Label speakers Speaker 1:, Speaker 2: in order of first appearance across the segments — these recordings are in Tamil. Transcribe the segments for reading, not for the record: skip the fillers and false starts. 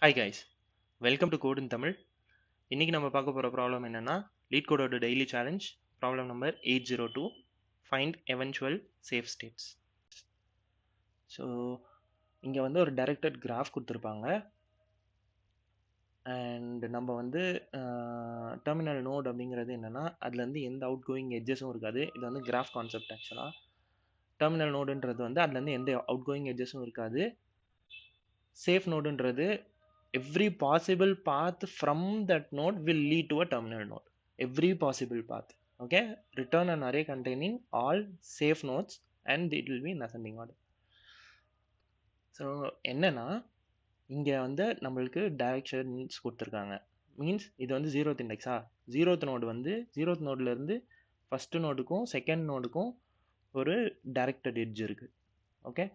Speaker 1: Hi guys, welcome to code in Tamil. இன்னைக்கு நம்ம பார்க்க போகிற ப்ராப்ளம் என்னன்னா லீட் கோடோட daily challenge problem number 802 find eventual safe states. So இங்கே வந்து ஒரு டைரக்டட் கிராஃப் கொடுத்துருப்பாங்க அண்ட் நம்ம வந்து டெர்மினல் நோட் அப்படிங்கிறது என்னென்னா அதுலேருந்து எந்த அவுட் கோயிங் எட்ஜஸும் இருக்காது. இது வந்து கிராஃப் கான்செப்ட் ஆக்சுவலாக. டெர்மினல் நோடுன்றது வந்து அதுலேருந்து எந்த அவுட் கோயிங் எட்ஜஸும் இருக்காது. சேஃப் நோடுன்றது every possible path from that node will lead to a terminal node. Every possible path. Okay, return an array containing all safe nodes and it will be in ascending order. So என்னன்னா இங்கே வந்து நம்மளுக்கு டைரக்ஷன்ஸ் கொடுத்துருக்காங்க. மீன்ஸ் இது வந்து 0th இண்டெக்ஸா, 0th நோடு வந்து 0th நோட்லேருந்து ஃபஸ்ட்டு நோடுக்கும் செகண்ட் நோடுக்கும் ஒரு டைரக்டட் எட்ஜ் இருக்குது. ஓகே,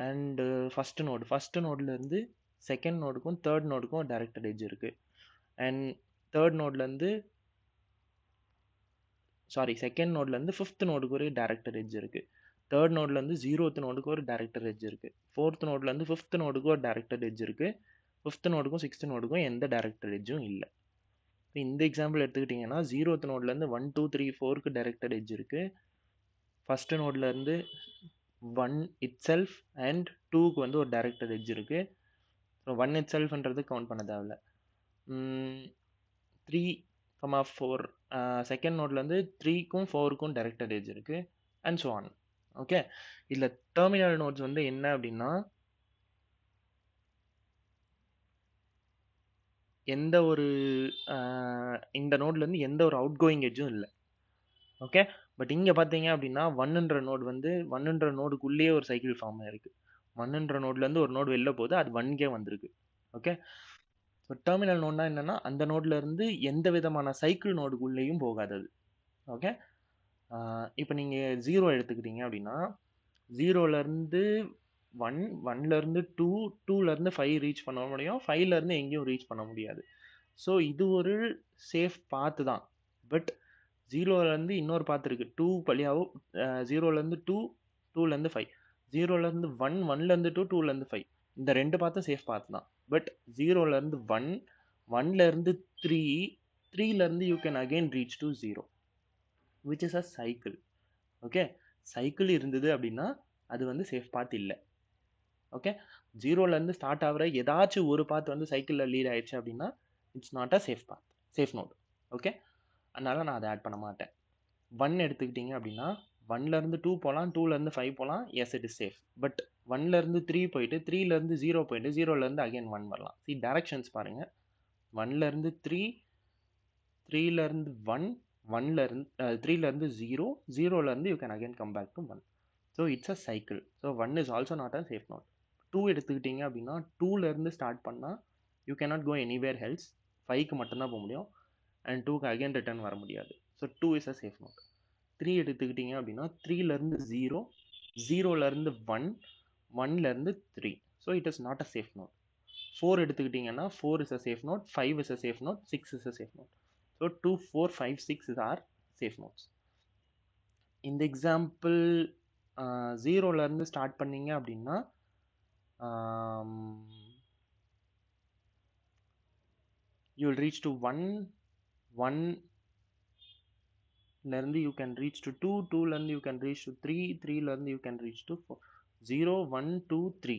Speaker 1: அண்டு ஃபஸ்ட்டு நோட்லேருந்து செகண்ட் நோடுக்கும் தேர்ட் நோடுக்கும் டைரக்டட் எட்ஜ் இருக்குது. அண்ட் தேர்ட் நோட்லேருந்து செகண்ட் நோட்லேருந்து ஃபிஃப்த் நோடுக்கு ஒரு டைரக்டட் எட்ஜ் இருக்குது. தேர்ட் நோட்லேருந்து 0th நோடுக்கு ஒரு டைரக்டட் எட்ஜ் இருக்குது. ஃபோர்த் நோட்லேருந்து ஃபிஃப்த் நோடுக்கு ஒரு டைரக்டட் எட்ஜ் இருக்குது. ஃபிஃப்த் நோடுக்கும் சிக்ஸ்த் நோடுக்கும் எந்த டைரக்டட் எட்ஜும் இல்லை. இப்போ இந்த எக்ஸாம்பிள் எடுத்துக்கிட்டிங்கன்னா 0th நோட்லேருந்து 1 2 3 4க்கு டைரக்டட் எட்ஜ் இருக்குது. ஃபஸ்ட்டு நோட்லேருந்து 1 இட் செல்ஃப் அண்ட் 2க்கு வந்து ஒரு டைரக்டட் எட்ஜ் இருக்குது. ஸோ 1 இட் செல்ஃப்ன்றது கவுண்ட் பண்ண தேவையில்ல. 3 4 செகண்ட் நோட்லேருந்து 3க்கும் 4க்கும் டைரக்டட் எட்ஜ் இருக்குது அண்ட் ஸோ ஆன். ஓகே, இதில் டெர்மினல் நோட்ஸ் வந்து என்ன அப்படின்னா எந்த ஒரு இந்த நோட்லேருந்து எந்த ஒரு அவுட் கோயிங் எட்ஜும் இல்லை. ஓகே, பட் இங்கே பார்த்தீங்க அப்படின்னா 1ன்ற நோடு வந்து 1ன்ற நோடுக்குள்ளேயே ஒரு சைக்கிள் ஃபார்ம் ஆயிருக்கு. 1ன்ற நோட்லேருந்து ஒரு நோடு வெளில போகுது, அது 1கே வந்திருக்கு. ஓகே, ஸோ டெர்மினல் நோட்னா என்னன்னா அந்த நோட்ல இருந்து எந்த விதமான சைக்கிள் நோடுக்குள்ளேயும் போகாதது. ஓகே, இப்போ நீங்கள் 0 எடுத்துக்கிட்டீங்க அப்படின்னா 0லேருந்து 1, 1லேருந்து 2, 2லேருந்து 5 ரீச் பண்ண முடியும், 5லேருந்து எங்கேயும் ரீச் பண்ண முடியாது. ஸோ இது ஒரு சேஃப் பாத்து தான். பட் 0லேருந்து இன்னொரு பாத்து இருக்குது, 2 வழியாகவும் 0லேருந்து 2, 2லேருந்து 5, 0லேருந்து 1, 1லேருந்து 2, 2லேருந்து 5, இந்த ரெண்டு பாத்தும் சேஃப் பாத்து தான். பட் 0லேருந்து 1, 1லேருந்து 3, 3லேருந்து you can again reach to 0 which is a cycle. Okay, cycle இருந்தது அப்படின்னா அது வந்து சேஃப் பாத் இல்லை. ஓகே, 0லேருந்து ஸ்டார்ட் ஆகிற ஏதாச்சும் ஒரு பாத் வந்து சைக்கிளில் லீட் ஆயிடுச்சு அப்படின்னா it's not a safe path, safe node. Okay, அதனால நான் அதை ஆட் பண்ண மாட்டேன். 1 எடுத்துக்கிட்டீங்க அப்படின்னா 1லேருந்து 2 போகலாம், 2லேருந்து 5 போகலாம், yes it is safe. But 1லேருந்து 3 போயிட்டு 3லேருந்து 0 போயிட்டு 0லேருந்து அகைன் 1 வரலாம். சி டைரக்ஷன்ஸ் பாருங்க, 1லேருந்து 3, 3லேருந்து 1, 3லேருந்து 0, 0லேருந்து you can again come back to 1. So it's a cycle. So 1 is also not a safe node. 2 எடுத்துக்கிட்டீங்க அப்படின்னா 2லேருந்து ஸ்டார்ட் பண்ணால் you cannot go anywhere else, 5க்கு மட்டும்தான் போக முடியும் அண்ட் 2க்கு அகைன் ரிட்டர்ன் வர முடியாது. So 2 is a safe node. 3 எடுத்துக்கிட்டீங்க அப்படின்னா 3லேருந்து 0, 0லேருந்து 1, 1லேருந்து 3. So it is not a safe node. 4 எடுத்துக்கிட்டிங்கன்னா 4 is a safe node, 5 is a safe node, 6 is a safe node. So 2, 4, 5, 6 are safe nodes. இந்த எக்ஸாம்பிள் 0லேருந்து ஸ்டார்ட் பண்ணீங்க அப்படின்னா you will reach to 1, 1லேருந்து you can reach to 2, 2லேருந்து you can reach to 3, 3லேருந்து you can reach to 4, 0, 1, 2, 3.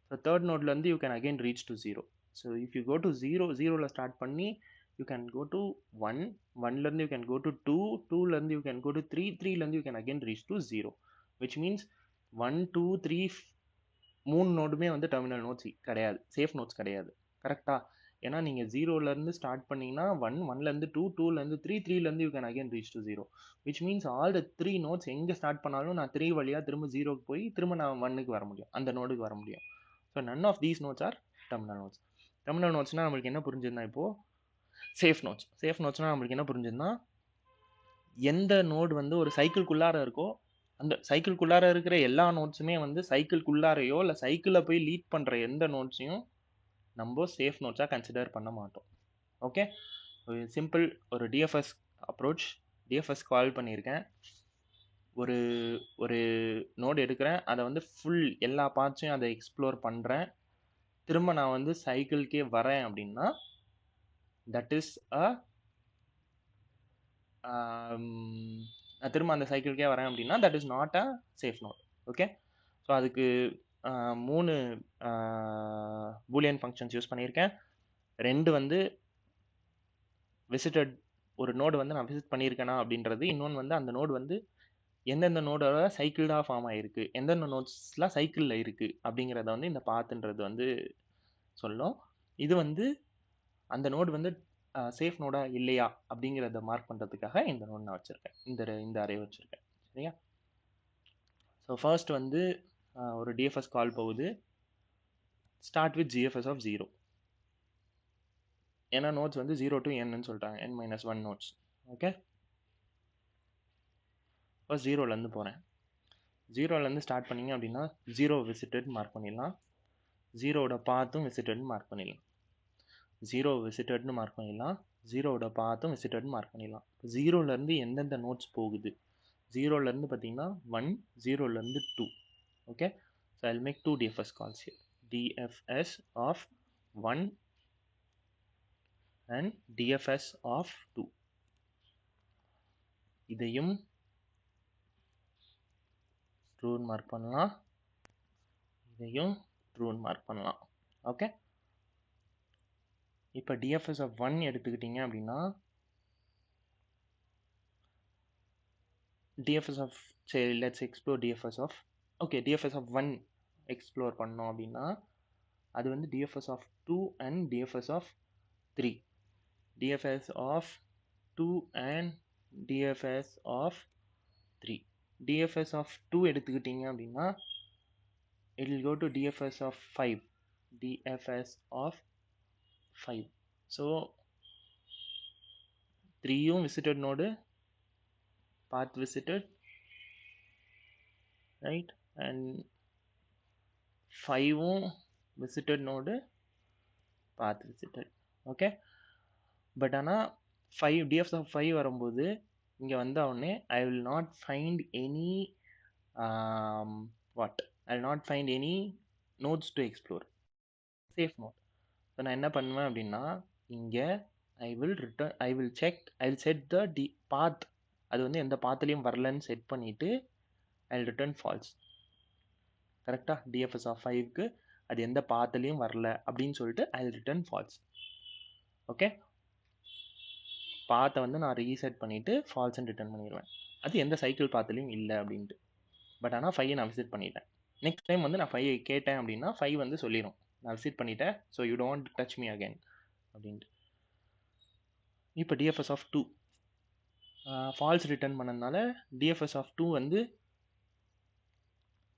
Speaker 1: So third nodeலேருந்து you can again reach to 0. So if you go to 0, 0ல start பண்ணி you can go to 1, 1லேருந்து you can go to 2, 2லேருந்து you can go to 3, 3லேருந்து you can again reach to 0, which means 1, 2, 3 மூணு நோடுமே வந்து டெர்மினல் நோட்ஸ் கிடையாது, சேஃப் நோட்ஸ் கிடையாது. கரெக்டா? ஏன்னா நீங்கள் 0லேருந்து ஸ்டார்ட் பண்ணிங்கன்னா 1, 1லேருந்து 2, 2லேருந்து 3, 3லேருந்து you can again reach to 0, which means all the 3 nodes எங்கே ஸ்டார்ட் பண்ணாலும் நான் 3 வழியாக திரும்ப 0க்கு போய் திரும்ப நான் 1க்கு வர முடியும், அந்த நோடுக்கு வர முடியும். So none of these nodes are terminal nodes. Terminal நோட்ஸ்னால் நம்மளுக்கு என்ன புரிஞ்சிருந்தா இப்போது சேஃப் நோட்ஸ். சேஃப் நோட்ஸ்னால் நம்மளுக்கு என்ன புரிஞ்சிருந்தா எந்த நோடு வந்து ஒரு சைக்கிள்குள்ளார இருக்கோ அந்த சைக்கிள்குள்ளார இருக்கிற எல்லா நோட்ஸுமே வந்து சைக்கிள்குள்ளாரையோ இல்லை சைக்கிளில் போய் லீட் பண்ணுற எந்த நோட்ஸையும் நம்ம சேஃப் நோட்ஸாக கன்சிடர் பண்ண மாட்டோம். ஓகே, சிம்பிள் ஒரு டிஎஃப்எஸ் அப்ரோச். டிஎஃப்எஸ் கால் பண்ணியிருக்கேன், ஒரு ஒரு நோடு எடுக்கிறேன், அதை வந்து ஃபுல் எல்லா பார்ட்ஸையும் அதை எக்ஸ்ப்ளோர் பண்ணுறேன், திரும்ப நான் வந்து சைக்கிள்கே வரேன் அப்படின்னா தட் இஸ் அ நான் திரும்ப அந்த சைக்கிள்கே வரேன் அப்படின்னா that is not a safe node. Okay, so அதுக்கு 3 பூலியன் ஃபங்க்ஷன்ஸ் யூஸ் பண்ணியிருக்கேன். 2 வந்து விசிட்டட், ஒரு நோடு வந்து நான் விசிட் பண்ணியிருக்கேனா அப்படின்றது, இன்னொன்று வந்து அந்த நோடு வந்து எந்தெந்த நோடோட சைக்கிள்டாக ஃபார்ம் ஆகிருக்கு, எந்தெந்த நோட்ஸ்லாம் சைக்கிளில் இருக்குது அப்படிங்கிறத வந்து இந்த பாத்துன்றது வந்து சொல்லும். இது வந்து அந்த நோடு வந்து சேஃப் நோடா இல்லையா அப்படிங்கிறத மார்க் பண்ணுறதுக்காக இந்த நோட் நான் வச்சுருக்கேன், இந்த அரே வச்சுருக்கேன். சரியா? ஸோ ஃபர்ஸ்ட் வந்து ஒரு டிஎஃப்எஸ் கால் போகுது, ஸ்டார்ட் வித் ஜிஎஃப்எஸ் ஆஃப் 0. ஏன்னா நோட்ஸ் வந்து 0 to n சொல்லிட்டாங்க, n-1 நோட்ஸ். ஓகே, ஃபர்ஸ்ட் 0லேருந்து போகிறேன். 0லேருந்து ஸ்டார்ட் பண்ணிங்க அப்படின்னா 0 விசிட்டட் மார்க் பண்ணிடலாம், 0வோட பாத்தும் விசிட்டட்னு மார்க் பண்ணிடலாம், 0 விசிட்டட்னு மார்க் பண்ணிடலாம், 0வோட பாத்தும் விசிட்டட்னு மார்க் பண்ணிடலாம். 0லேருந்து எந்தெந்த நோட்ஸ் போகுது, 0லேருந்து பார்த்தீங்கன்னா 1, 0லேருந்து 2. Okay, so I will make 2 DFS calls here, DFS of 1 and DFS of 2. இதையும் ட்ரூன்னு மார்க் பண்ணலாம், இதையும் ட்ரூன்னு மார்க் பண்ணலாம். ஓகே, இப்போ டிஎஃப்எஸ் ஆஃப் 1 எடுத்துக்கிட்டீங்க அப்படின்னா டிஎஃப்எஸ் ஆஃப், சரி let's explore DFS of, okay DFS of 1 explore பண்ணோம் அப்படின்னா அது வந்து DFS of 2 and DFS of 3. DFS of 2 and DFS of 3. DFS of 2 எடுத்துக்கிட்டீங்க அப்படின்னா it will go to DFS of 5, DFS of 5. So 3யும் visited node, path visited, right, and 5ம் visited node, path visited. Okay, but ஆனால் 5 DFS of 5 வரும்போது இங்கே வந்த உடனே I will not find any I will not find any nodes to explore, safe node. So நான் என்ன பண்ணுவேன் அப்படின்னா இங்கே I will set the path, அது வந்து எந்த பாத்துலேயும் வரலன்னு செட் பண்ணிவிட்டு I will return false. கரெக்டாக, DFS of 5க்கு அது எந்த பாத்துலேயும் வரல அப்படின்னு சொல்லிட்டு I will return false. Okay, பாத்தை வந்து நான் ரீசெட் பண்ணிவிட்டு ஃபால்ஸ்ன்னு ரிட்டர்ன் பண்ணிடுவேன், அது எந்த சைக்கிள் பாத்துலேயும் இல்லை அப்படின்ட்டு. பட் ஆனால் 5 நான் விசிட் பண்ணிட்டேன். நெக்ஸ்ட் டைம் வந்து நான் 5 கேட்டேன் அப்படின்னா 5 வந்து சொல்லிடும் நான் விசிட் பண்ணிட்டேன், so you don't touch me again அப்படின்ட்டு. இப்போ டிஎஃப்எஸ் ஆஃப் 2 ஃபால்ஸ் ரிட்டர்ன் பண்ணதுனால டிஎஃப்எஸ் ஆஃப் 2 வந்து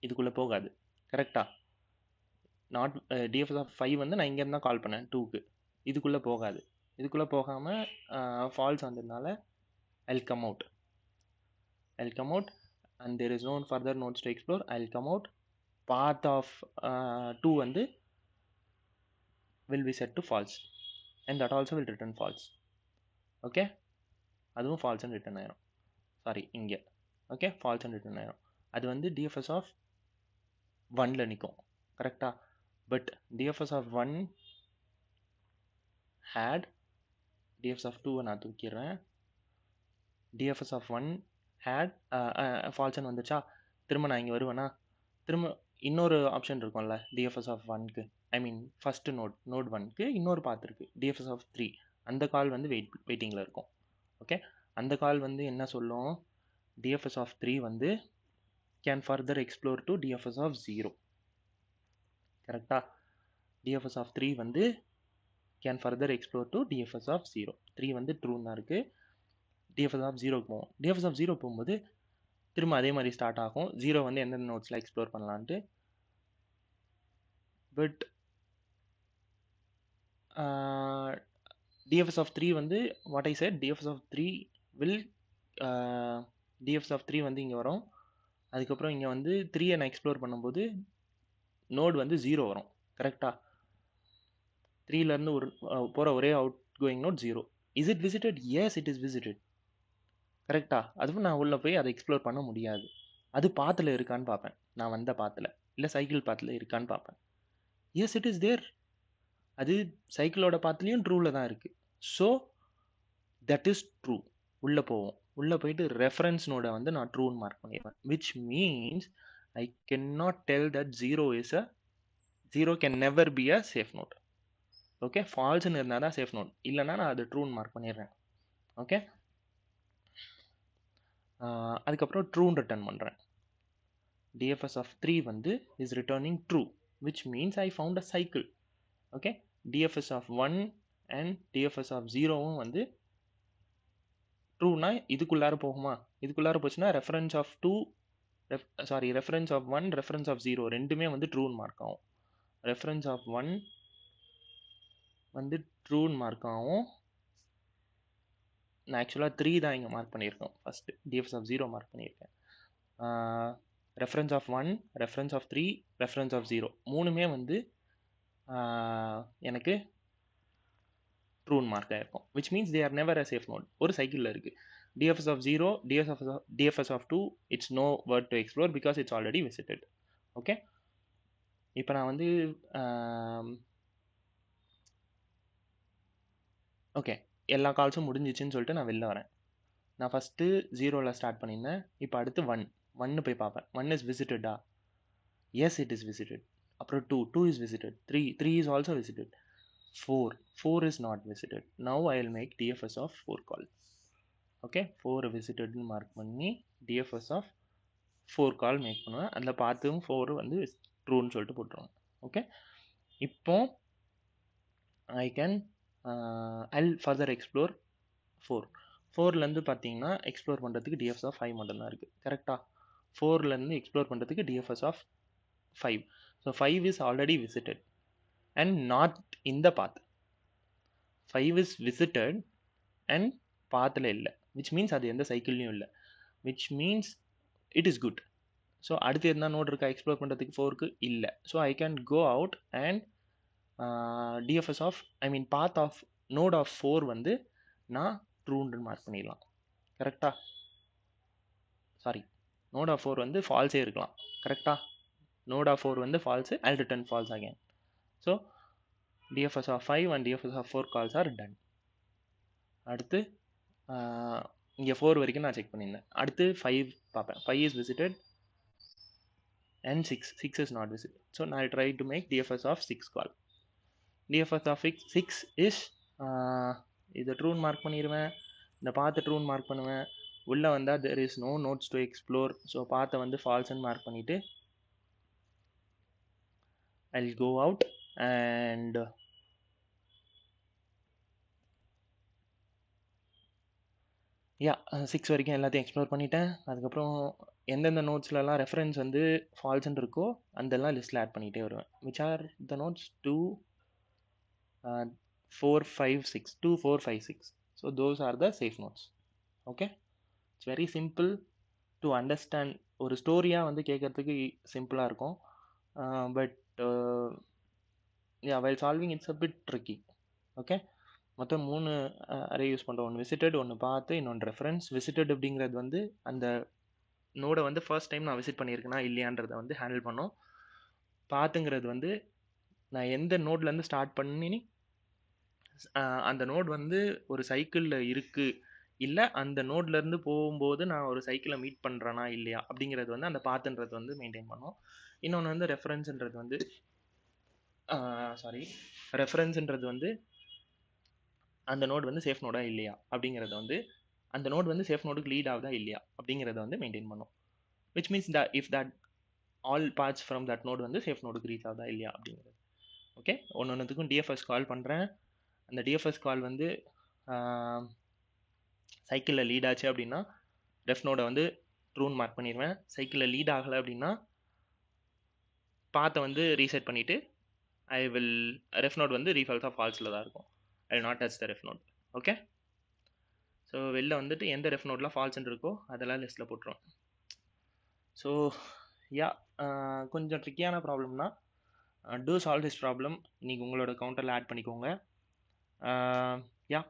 Speaker 1: இதுக்குள்ளே போகாது. கரெக்டாக, நாட் டிஎஃப்எஸ் ஆஃப் 5 வந்து நான் இங்கேருந்து தான் கால் பண்ணேன் 2க்கு, இதுக்குள்ளே போகாது. இதுக்குள்ளே போகாமல் ஃபால்ஸ் வந்ததுனால I will come out and there is no further nodes to explore. I will come out, path of 2 வந்து will be set to false and that also will return false. Okay, அதுவும் false and return ஆயிரும். சாரி, இங்கே ஓகே false and return ஆயிரும். அது வந்து DFS of 1ல நிற்கும். கரெக்டாக, but DFS of 1 had DFS of 2 நான் தூக்கிடுறேன். DFS of 1 had false and வந்துச்சா, திரும்ப நான் இங்கே வருவேன்னா திரும்ப இன்னொரு ஆப்ஷன் இருக்கும்ல DFS of 1க்கு, ஐ மீன் ஃபர்ஸ்ட் நோட் 1க்கு இன்னொரு பாத் இருக்குது DFS of 3. அந்த கால் வந்து வெயிட்டிங்கில் இருக்கும். ஓகே, அந்த கால் வந்து என்ன சொல்லும், DFS of 3 வந்து can further explore to DFS of 0. கரெக்டா, DFS of 3 வந்து can further explore to DFS of 0. 3 வந்து ட்ரூன்னு தான் இருக்குது. DFS of 0 போகும். DFS of 0 போகும்போது திரும்ப அதே மாதிரி ஸ்டார்ட் ஆகும், 0 வந்து எந்தெந்த நோட்ஸில் எக்ஸ்ப்ளோர் பண்ணலான்ட்டு. பட் DFS of 3 வந்து what I set, DFS of 3 will DFS of 3 வந்து இங்கே வரும். அதுக்கப்புறம் இங்கே வந்து 3 நான் எக்ஸ்ப்ளோர் பண்ணும்போது நோடு வந்து 0 வரும். கரெக்டாக, 3லேருந்து ஒரு போகிற ஒரே out going node 0. Is it visited? Yes, it is visited. கரெக்டாக, அதுவும் நான் உள்ளே போய் அதை எக்ஸ்ப்ளோர் பண்ண முடியாது. அது பாத்தில் இருக்கான்னு பார்ப்பேன், நான் வந்த பாத்தில் இல்லை சைக்கிள் பாத்தில் இருக்கான்னு பார்ப்பேன். Yes, it is there. அது சைக்கிளோட பாத்துலேயும் ட்ரூவில் தான் இருக்குது. So that is true. உள்ளே போவோம். உள்ளே போயிட்டு ரெஃபரன்ஸ் நோடை வந்து நான் ட்ரூன்னு மார்க் பண்ணிடுவேன். Which means I can not tell that zero can never be a safe node. Okay, ஃபால்ஸ்ன்னு இருந்தால் தான் சேஃப் நோட், இல்லைன்னா நான் அது ட்ரூன்னு மார்க் பண்ணிடுறேன். ஓகே, அதுக்கப்புறம் ட்ரூன்னு ரிட்டர்ன் பண்ணுறேன். DFS of 3 வந்து is returning true, which means I found a cycle. Okay, DFS of 1 and DFS of 0வும் வந்து ட்ரூனா இதுக்குள்ளார போகுமா? இதுக்குள்ளார போச்சுன்னா reference of 2 reference of 1 reference of 0 ரெண்டுமே வந்து ட்ரூன்னு மார்க் ஆகும். ரெஃபரன்ஸ் ஆஃப் 1 வந்து ட்ரூன்னு மார்க் ஆகும். நான் ஆக்சுவலாக 3 தான் இங்கே மார்க் பண்ணியிருக்கேன். ஃபஸ்ட்டு DFS ஆஃப் 0 மார்க் பண்ணியிருக்கேன். Reference of 1 reference of 3 reference of 0 மூணுமே வந்து எனக்கு ட்ரூன் மார்க் ஆயிருக்கும். Which means they are never a safe node. ஒரு சைக்கிளில் இருக்குது. DFS of 0, DFS of 2, it's no word to explore because it's already visited. Okay, இப்போ நான் வந்து ஓகே எல்லா கால்ஸும் முடிஞ்சிச்சுன்னு சொல்லிட்டு நான் வெளில வரேன். நான் ஃபஸ்ட்டு 0ல் ஸ்டார்ட் பண்ணியிருந்தேன். இப்போ அடுத்து 1 போய் பார்ப்பேன். 1 இஸ் விசிட்டடா? Yes, it is visited. அப்புறம் 2 is visited. 3 is also visited. 4 is not visited. Now I will make DFS of 4 call. Okay, 4 visited mark பண்ணி DFS of 4 call மேக் பண்ணுவேன். அதில் பார்த்தும் 4 வந்து ட்ரூன்னு சொல்லிட்டு போட்டுருவேன். ஓகே, இப்போ I can I'll further explore 4. 4லேருந்து பார்த்தீங்கன்னா எக்ஸ்ப்ளோர் பண்ணுறதுக்கு DFS of 5 மட்டும்தான் இருக்குது. கரெக்டாக? 4லேருந்து எக்ஸ்ப்ளோர் பண்ணுறதுக்கு DFS of 5. So 5 is already visited and not in the path. 5 is visited and பாத்தில் இல்லை, விச் மீன்ஸ் அது எந்த சைக்கிள்லையும் இல்லை, which means it is good. So அடுத்து என்ன நோட் இருக்கா எக்ஸ்ப்ளோர் பண்ணுறதுக்கு 4க்கு இல்லை. So I can go out and DFS of path of node of 4 வந்து நான் ட்ரூன்னு மார்க் பண்ணிடலாம். கரெக்டா? சாரி, நோட் ஆஃப் 4 வந்து ஃபால்ஸே இருக்கலாம். கரெக்டா? நோட் ஆஃப் 4 வந்து false, I'll return false again. So DFS of 5 and DFS of 4 calls are done. அடுத்து இங்கே 4 வரைக்கும் நான் செக் பண்ணியிருந்தேன். அடுத்து 5 பார்ப்பேன். 5 is visited and 6 is not visited. So now I try to make DFS of 6 call. DFS of 6 is இதை ட்ரூன் மார்க் பண்ணிடுவேன். இந்த பார்த்து ட்ரூன் மார்க் பண்ணுவேன். உள்ளே வந்தால் there is no notes to explore. So பார்த்தை வந்து ஃபால்ஸ்ன்னு மார்க் பண்ணிவிட்டு I'll go out and யா 6 வரைக்கும் எல்லாத்தையும் எக்ஸ்ப்ளோர் பண்ணிட்டேன். அதுக்கப்புறம் எந்தெந்த நோட்ஸ்லலாம் ரெஃபரன்ஸ் வந்து ஃபால்ஸ்ன்னு இருக்கோ அதெல்லாம் லிஸ்ட்டில் ஆட் பண்ணிகிட்டே வருவேன். Which are the notes 2, 4, 5, 6. 2, 4, 5, 6. So those are the safe notes. Okay, it's very simple to understand. ஒரு ஸ்டோரியாக வந்து கேட்குறதுக்கு சிம்பிளாக இருக்கும். But while solving it's a bit tricky. Okay, மொத்தம் 3 அரே யூஸ் பண்ணுறோம். ஒன்று விசிட்டட், ஒன்று பார்த்து, இன்னொன்று ரெஃபரன்ஸ். விசிட்டட் அப்படிங்கிறது வந்து அந்த நோடை வந்து ஃபர்ஸ்ட் டைம் நான் விசிட் பண்ணியிருக்கேனா இல்லையான்றதை வந்து ஹேண்டில் பண்ணோம். பார்த்துங்கிறது வந்து நான் எந்த நோட்லேருந்து ஸ்டார்ட் பண்ணி அந்த நோட் வந்து ஒரு சைக்கிளில் இருக்குது, இல்லை அந்த நோட்லேருந்து போகும்போது நான் ஒரு சைக்கிளை மீட் பண்ணுறேனா இல்லையா அப்படிங்கிறது வந்து அந்த பார்த்துன்றது வந்து மெயின்டைன் பண்ணோம். இன்னொன்று வந்து ரெஃபரன்ஸுன்றது வந்து ரெஃபரன்ஸுன்றது வந்து அந்த நோட் வந்து சேஃப் நோடா இல்லையா அப்படிங்கிறத வந்து அந்த நோட் வந்து சேஃப் நோடுக்கு லீட் ஆகுதா இல்லையா அப்படிங்கிறத வந்து மெயின்டைன் பண்ணும். Which means if that all parts from that node வந்து சேஃப் நோடுக்கு ரீச் ஆகுதா இல்லையா அப்படிங்கிறது. ஓகே, ஒன்றுத்துக்கும் DFS கால் பண்ணுறேன். அந்த DFS கால் வந்து சைக்கிளில் லீட் ஆச்சு அப்படின்னா ரெஃப் நோடை வந்து ட்ரூன் மார்க் பண்ணிடுவேன். சைக்கிளில் லீட் ஆகலை அப்படின்னா பாத்தை வந்து ரீசெட் பண்ணிவிட்டு ரெஃப் நோட் வந்து ரீஃபால்ஸ் ஆஃப் ஃபால்ஸில் தான் இருக்கும். I will not touch the ref node. Okay, so வெளில வந்துட்டு எந்த ரெஃப் நோட்லாம் ஃபால்ஸ்ன்னு இருக்கோ அதெல்லாம் லிஸ்ட்டில் போட்டுருவோம். ஸோ யா, கொஞ்சம் ட்ரிக்கியான ப்ராப்ளம்னா டூ சால்வ் திஸ் ப்ராப்ளம். இன்றைக்கி உங்களோட கவுண்டரில் ஆட் பண்ணிக்கோங்க. யா,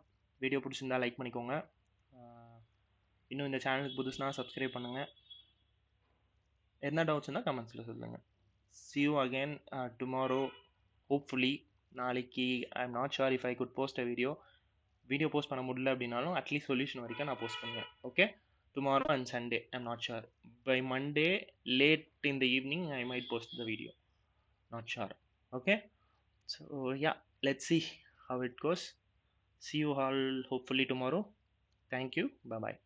Speaker 1: வீடியோ பிடிச்சிருந்தா லைக் பண்ணிக்கோங்க. இன்னும் இந்த சேனலுக்கு புதுசுனா சப்ஸ்கிரைப் பண்ணுங்கள். என்ன டவுட்ஸ் இருந்தால் கமெண்ட்ஸில் சொல்லுங்கள். See you again tomorrow, hopefully நாளைக்கு I am not sure if I could post a video post பண்ண முடியல அப்படின்னாலும் அட்லீஸ்ட் சொல்யூஷன் வரைக்கும் நான் போஸ்ட் பண்ணுவேன். Okay, tomorrow and Sunday I am not sure. By Monday late in the evening I might post the video, not sure. Okay, so yeah, let's see how it goes. See you all hopefully tomorrow. Thank you, bye bye.